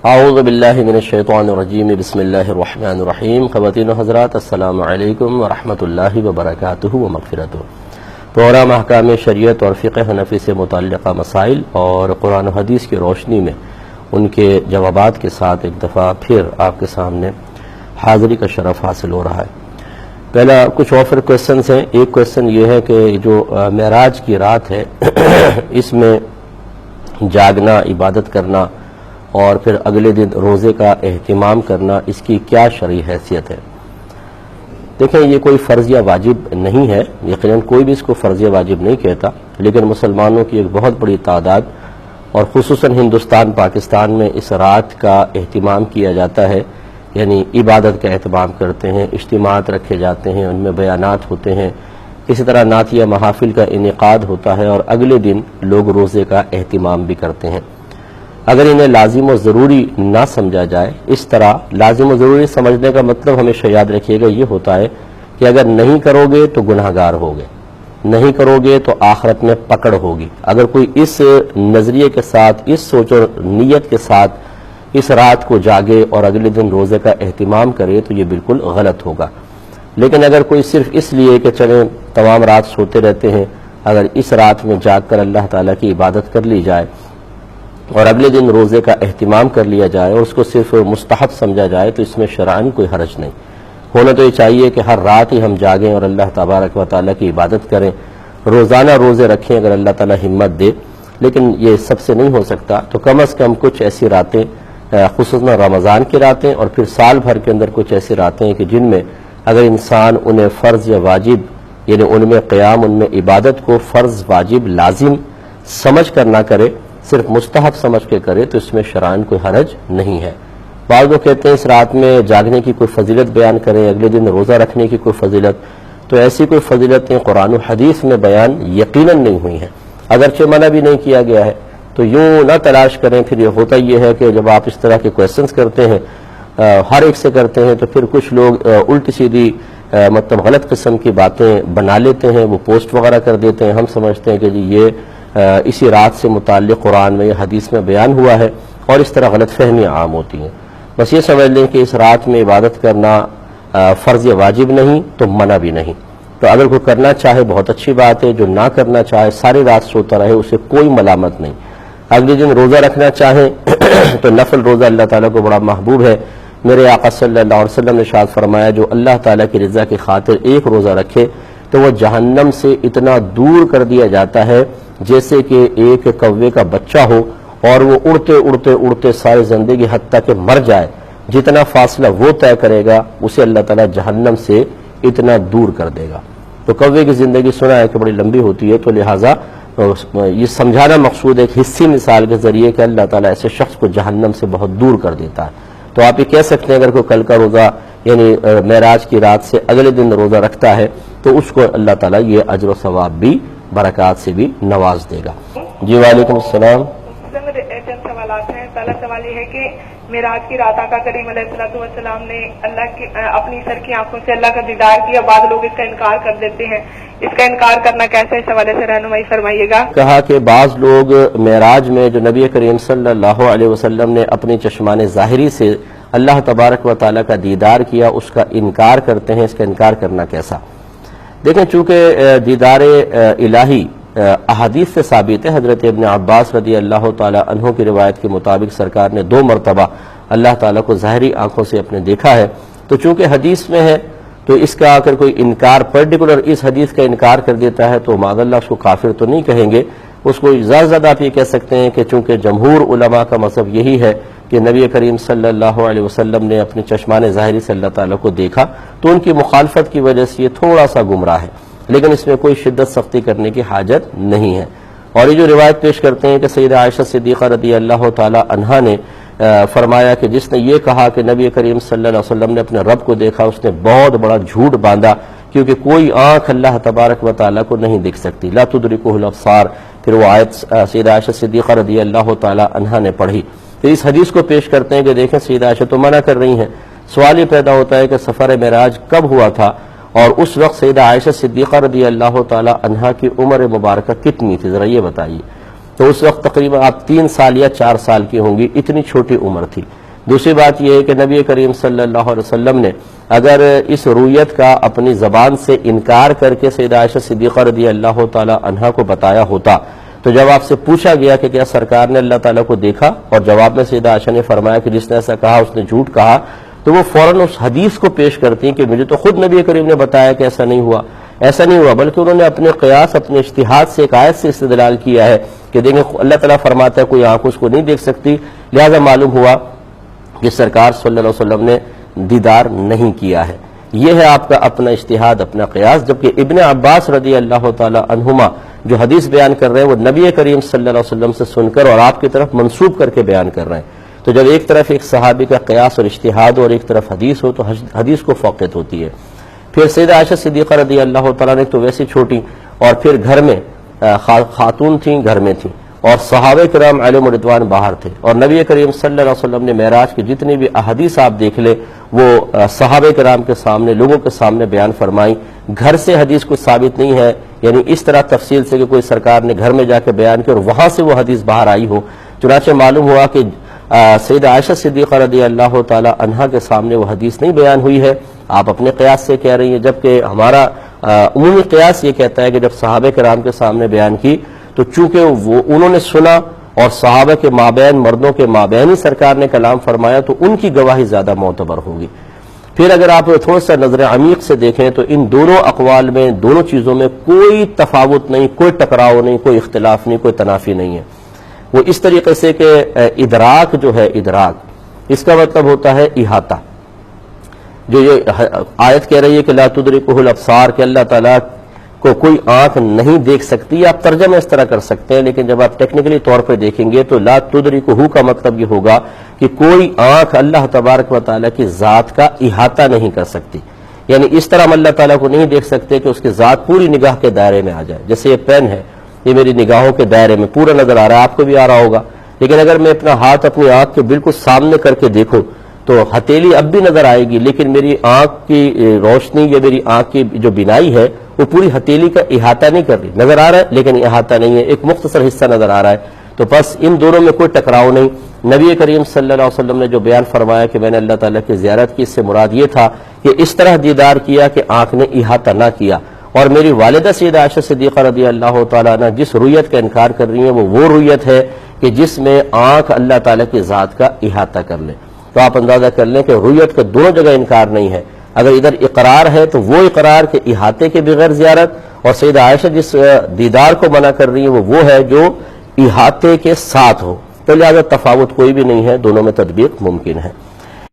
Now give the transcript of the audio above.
اعوذ باللہ من الشیطان الرجیم بسم اللہ الرحمن الرحیم۔ خواتین و حضرات، السلام علیکم ورحمۃ اللہ وبرکاتہ و مغفرتہ۔ پروگرام احکام شریعت اور فقہ حنفی سے متعلقہ مسائل اور قرآن و حدیث کی روشنی میں ان کے جوابات کے ساتھ ایک دفعہ پھر آپ کے سامنے حاضری کا شرف حاصل ہو رہا ہے۔ پہلا کچھ آفر کویسچنز ہیں۔ ایک کویسچن یہ ہے کہ جو معراج کی رات ہے اس میں جاگنا، عبادت کرنا اور پھر اگلے دن روزے کا اہتمام کرنا، اس کی کیا شرعی حیثیت ہے؟ دیکھیں، یہ کوئی فرض یا واجب نہیں ہے، یقیناً کوئی بھی اس کو فرض یا واجب نہیں کہتا، لیکن مسلمانوں کی ایک بہت بڑی تعداد اور خصوصاً ہندوستان پاکستان میں اس رات کا اہتمام کیا جاتا ہے، یعنی عبادت کا اہتمام کرتے ہیں، اجتماعات رکھے جاتے ہیں، ان میں بیانات ہوتے ہیں، اسی طرح نعتیہ محافل کا انعقاد ہوتا ہے اور اگلے دن لوگ روزے کا اہتمام بھی کرتے ہیں۔ اگر انہیں لازم و ضروری نہ سمجھا جائے، اس طرح لازم و ضروری سمجھنے کا مطلب ہمیشہ یاد رکھیے گا یہ ہوتا ہے کہ اگر نہیں کرو گے تو گناہ گار ہوگے، نہیں کرو گے تو آخرت میں پکڑ ہوگی۔ اگر کوئی اس نظریے کے ساتھ، اس سوچ اور نیت کے ساتھ اس رات کو جاگے اور اگلے دن روزے کا اہتمام کرے تو یہ بالکل غلط ہوگا۔ لیکن اگر کوئی صرف اس لیے کہ چلیں تمام رات سوتے رہتے ہیں، اگر اس رات میں جاگ کر اللہ تعالیٰ کی عبادت کر لی جائے اور اگلے دن روزے کا اہتمام کر لیا جائے اور اس کو صرف مستحب سمجھا جائے تو اس میں شرعاً کوئی حرج نہیں۔ ہونا تو یہ چاہیے کہ ہر رات ہی ہم جاگیں اور اللہ تبارک و تعالیٰ کی عبادت کریں، روزانہ روزے رکھیں اگر اللہ تعالیٰ ہمت دے، لیکن یہ سب سے نہیں ہو سکتا تو کم از کم کچھ ایسی راتیں، خصوصاً رمضان کی راتیں اور پھر سال بھر کے اندر کچھ ایسی راتیں کہ جن میں اگر انسان انہیں فرض یا واجب، یعنی ان میں قیام، ان میں عبادت کو فرض، واجب، لازم سمجھ کر نہ کرے، صرف مستحب سمجھ کے کرے تو اس میں شرعاً کوئی حرج نہیں ہے۔ بعض لوگ کہتے ہیں اس رات میں جاگنے کی کوئی فضیلت بیان کریں، اگلے دن روزہ رکھنے کی کوئی فضیلت، تو ایسی کوئی فضیلتیں قرآن و حدیث میں بیان یقیناً نہیں ہوئی ہیں، اگرچہ منع بھی نہیں کیا گیا ہے۔ تو یوں نہ تلاش کریں، پھر یہ ہوتا یہ ہے کہ جب آپ اس طرح کے کویسچنز کرتے ہیں، ہر ایک سے کرتے ہیں، تو پھر کچھ لوگ الٹی سیدھی مطلب غلط قسم کی باتیں بنا لیتے ہیں، وہ پوسٹ وغیرہ کر دیتے ہیں، ہم سمجھتے ہیں کہ جی یہ اسی رات سے متعلق قرآن میں یا حدیث میں بیان ہوا ہے، اور اس طرح غلط فہمیاں عام ہوتی ہیں۔ بس یہ سمجھ لیں کہ اس رات میں عبادت کرنا فرض یا واجب نہیں تو منع بھی نہیں۔ تو اگر کوئی کرنا چاہے بہت اچھی بات ہے، جو نہ کرنا چاہے ساری رات سوتا رہے اسے کوئی ملامت نہیں۔ اگلے دن روزہ رکھنا چاہیں تو نفل روزہ اللہ تعالیٰ کو بڑا محبوب ہے۔ میرے آقا صلی اللہ علیہ وسلم نے ارشاد فرمایا جو اللہ تعالیٰ کی رضا کی خاطر ایک روزہ رکھے تو وہ جہنم سے اتنا دور کر دیا جاتا ہے جیسے کہ ایک کوے کا بچہ ہو اور وہ اڑتے اڑتے اڑتے ساری زندگی حتیٰ کہ مر جائے، جتنا فاصلہ وہ طے کرے گا اسے اللہ تعالیٰ جہنم سے اتنا دور کر دے گا۔ تو کوے کی زندگی سنا ہے کہ بڑی لمبی ہوتی ہے، تو لہٰذا یہ سمجھانا مقصود ہے ایک حصی مثال کے ذریعے کہ اللہ تعالیٰ ایسے شخص کو جہنم سے بہت دور کر دیتا ہے۔ تو آپ یہ کہہ سکتے ہیں اگر کوئی کل کا روزہ یعنی معراج کی رات سے اگلے دن روزہ رکھتا ہے تو اس کو اللہ تعالیٰ یہ اجر و ثواب بھی، برکات سے بھی نواز دے گا۔ جی وعلیکم السلام۔ میرے چند سوالات ہیں۔ پہلا سوال یہ ہے کہ معراج کی رات آقا کریم علیہ السلام نے اللہ کی اپنی سر کی آنکھوں سے اللہ کا دیدار کیا، بعض لوگ اس کا انکار کر دیتے ہیں، اس کا انکار کرنا کیسے، اس حوالے سے رہنمائی فرمائیے گا۔ کہا کہ بعض لوگ معراج میں جو نبی کریم صلی اللہ علیہ وسلم نے اپنی چشمان ظاہری سے اللہ تبارک و تعالیٰ کا دیدار کیا اس کا انکار کرتے ہیں، اس کا انکار کرنا کیسا؟ دیکھیں، چونکہ دیدار الہی احادیث سے ثابت ہے، حضرت ابن عباس رضی اللہ تعالی عنہ کی روایت کے مطابق سرکار نے 2 مرتبہ اللہ تعالیٰ کو ظاہری آنکھوں سے اپنے دیکھا ہے۔ تو چونکہ حدیث میں ہے تو اس کا اگر کوئی انکار پرٹیکولر اس حدیث کا انکار کر دیتا ہے تو معاذ اللہ اس کو کافر تو نہیں کہیں گے، اس کو زیادہ زیادہ آپ یہ کہہ سکتے ہیں کہ چونکہ جمہور علماء کا مذہب یہی ہے کہ نبی کریم صلی اللہ علیہ وسلم نے اپنے چشمان ظاہری سے اللہ تعالیٰ کو دیکھا، تو ان کی مخالفت کی وجہ سے یہ تھوڑا سا گمراہ ہے، لیکن اس میں کوئی شدت سختی کرنے کی حاجت نہیں ہے۔ اور یہ جو روایت پیش کرتے ہیں کہ سیدہ عائشہ صدیقہ رضی اللہ تعالی عنہا نے فرمایا کہ جس نے یہ کہا کہ نبی کریم صلی اللہ علیہ وسلم نے اپنے رب کو دیکھا اس نے بہت بڑا جھوٹ باندھا، کیونکہ کوئی آنکھ اللہ تبارک و تعالیٰ کو نہیں دیکھ سکتی، لا تدرکہ الابصار۔ پھر وہ آیت سیدہ عائشہ صدیقہ رضی اللہ تعالی عنہا نے پڑھی۔ پھر اس حدیث کو پیش کرتے ہیں کہ دیکھیں سیدہ عائشہ تو منع کر رہی ہیں۔ سوال یہ پیدا ہوتا ہے کہ سفر معراج کب ہوا تھا اور اس وقت سیدہ عائشہ صدیقہ رضی اللہ تعالی عنہا کی عمر مبارکہ کتنی تھی، ذرا یہ بتائیے۔ تو اس وقت تقریباً آپ 3 سال یا 4 سال کی ہوں گی، اتنی چھوٹی عمر تھی۔ دوسری بات یہ ہے کہ نبی کریم صلی اللہ علیہ وسلم نے اگر اس رویت کا اپنی زبان سے انکار کر کے سیدہ عائشہ صدیقہ رضی اللہ تعالی عنہا کو بتایا ہوتا، تو جب آپ سے پوچھا گیا کہ کیا سرکار نے اللہ تعالیٰ کو دیکھا، اور جواب میں سیدہ عائشہ نے فرمایا کہ جس نے ایسا کہا اس نے جھوٹ کہا، تو وہ فوراً اس حدیث کو پیش کرتی ہیں کہ مجھے تو خود نبی کریم نے بتایا کہ ایسا نہیں ہوا۔ ایسا نہیں ہوا، بلکہ انہوں نے اپنے قیاس، اپنے اجتہاد سے ایک آیت سے استدلال کیا ہے کہ دیکھیں اللہ تعالیٰ فرماتا ہے کوئی آنکھ اس کو نہیں دیکھ سکتی، لہذا معلوم ہوا کہ سرکار صلی اللہ علیہ وسلم نے دیدار نہیں کیا ہے۔ یہ ہے آپ کا اپنا اجتہاد، اپنا قیاس۔ جبکہ ابن عباس رضی اللہ تعالی عنہما جو حدیث بیان کر رہے ہیں وہ نبی کریم صلی اللہ علیہ وسلم سے سن کر اور آپ کی طرف منسوب کر کے بیان کر رہے ہیں۔ تو جب ایک طرف ایک صحابی کا قیاس اور اجتہاد اور ایک طرف حدیث ہو تو حدیث کو فوقیت ہوتی ہے۔ پھر سیدہ عائشہ صدیقہ رضی اللہ تعالیٰ نے تو ویسے چھوٹی، اور پھر گھر میں خاتون تھیں، گھر میں تھیں، اور صحابہ کرام علیہم رضوان باہر تھے، اور نبی کریم صلی اللہ علیہ وسلم نے معراج کی جتنی بھی احادیث آپ دیکھ لیں وہ صحابہ کرام کے سامنے، لوگوں کے سامنے بیان فرمائی۔ گھر سے حدیث کو ثابت نہیں ہے، یعنی اس طرح تفصیل سے کہ کوئی سرکار نے گھر میں جا کے بیان کیا اور وہاں سے وہ حدیث باہر آئی ہو۔ چنانچہ معلوم ہوا کہ سیدہ عائشہ صدیقہ رضی اللہ تعالی عنہا کے سامنے وہ حدیث نہیں بیان ہوئی ہے، آپ اپنے قیاس سے کہہ رہی ہیں، جبکہ ہمارا عمومی قیاس یہ کہتا ہے کہ جب صحابہ کرام کے سامنے بیان کی تو چونکہ وہ انہوں نے سنا اور صحابہ کے مابین، مردوں کے مابین ہی سرکار نے کلام فرمایا تو ان کی گواہی زیادہ معتبر ہوگی۔ پھر اگر آپ تھوڑا سا نظر عمیق سے دیکھیں تو ان دونوں اقوال میں، دونوں چیزوں میں کوئی تفاوت نہیں، کوئی ٹکراؤ نہیں، کوئی اختلاف نہیں، کوئی تنافی نہیں ہے۔ وہ اس طریقے سے کہ ادراک جو ہے، ادراک اس کا مطلب ہوتا ہے احاطہ۔ جو یہ آیت کہہ رہی ہے کہ لا تدرکہ الابصار، کہ اللہ تعالیٰ کو کوئی آنکھ نہیں دیکھ سکتی، آپ ترجمہ اس طرح کر سکتے ہیں، لیکن جب آپ ٹیکنیکلی طور پہ دیکھیں گے تو لا تدرکہ کا مطلب یہ ہوگا کہ کوئی آنکھ اللہ تبارک و تعالیٰ کی ذات کا احاطہ نہیں کر سکتی، یعنی اس طرح ہم اللہ تعالیٰ کو نہیں دیکھ سکتے کہ اس کی ذات پوری نگاہ کے دائرے میں آ جائے۔ جیسے یہ پین ہے، یہ میری نگاہوں کے دائرے میں پورا نظر آ رہا ہے، آپ کو بھی آ رہا ہوگا، لیکن اگر میں اپنا ہاتھ اپنی آنکھ کے بالکل سامنے کر کے دیکھوں تو ہتھیلی اب بھی نظر آئے گی، لیکن میری آنکھ کی روشنی یا میری آنکھ کی جو بینائی ہے وہ پوری ہتھیلی کا احاطہ نہیں کر رہی، نظر آ رہا ہے لیکن احاطہ نہیں ہے، ایک مختصر حصہ نظر آ رہا ہے۔ تو بس ان دونوں میں کوئی ٹکراؤ نہیں۔ نبی کریم صلی اللہ علیہ وسلم نے جو بیان فرمایا کہ میں نے اللہ تعالیٰ کی زیارت کی، اس سے مراد یہ تھا کہ اس طرح دیدار کیا کہ آنکھ نے احاطہ نہ کیا۔ اور میری والدہ سیدہ عائشہ صدیقہ رضی اللہ تعالیٰ عنہ جس رویت کا انکار کر رہی ہیں وہ رویت ہے کہ جس میں آنکھ اللہ تعالیٰ کی ذات کا احاطہ کر لے۔ تو آپ اندازہ کر لیں کہ رویت کا دونوں جگہ انکار نہیں ہے، اگر ادھر اقرار ہے تو وہ اقرار کے احاطے کے بغیر زیارت، اور سیدہ عائشہ جس دیدار کو منع کر رہی ہیں وہ ہے جو احاطے کے ساتھ ہو، تو لہذا تفاوت کوئی بھی نہیں ہے، دونوں میں تطبیق ممکن ہے۔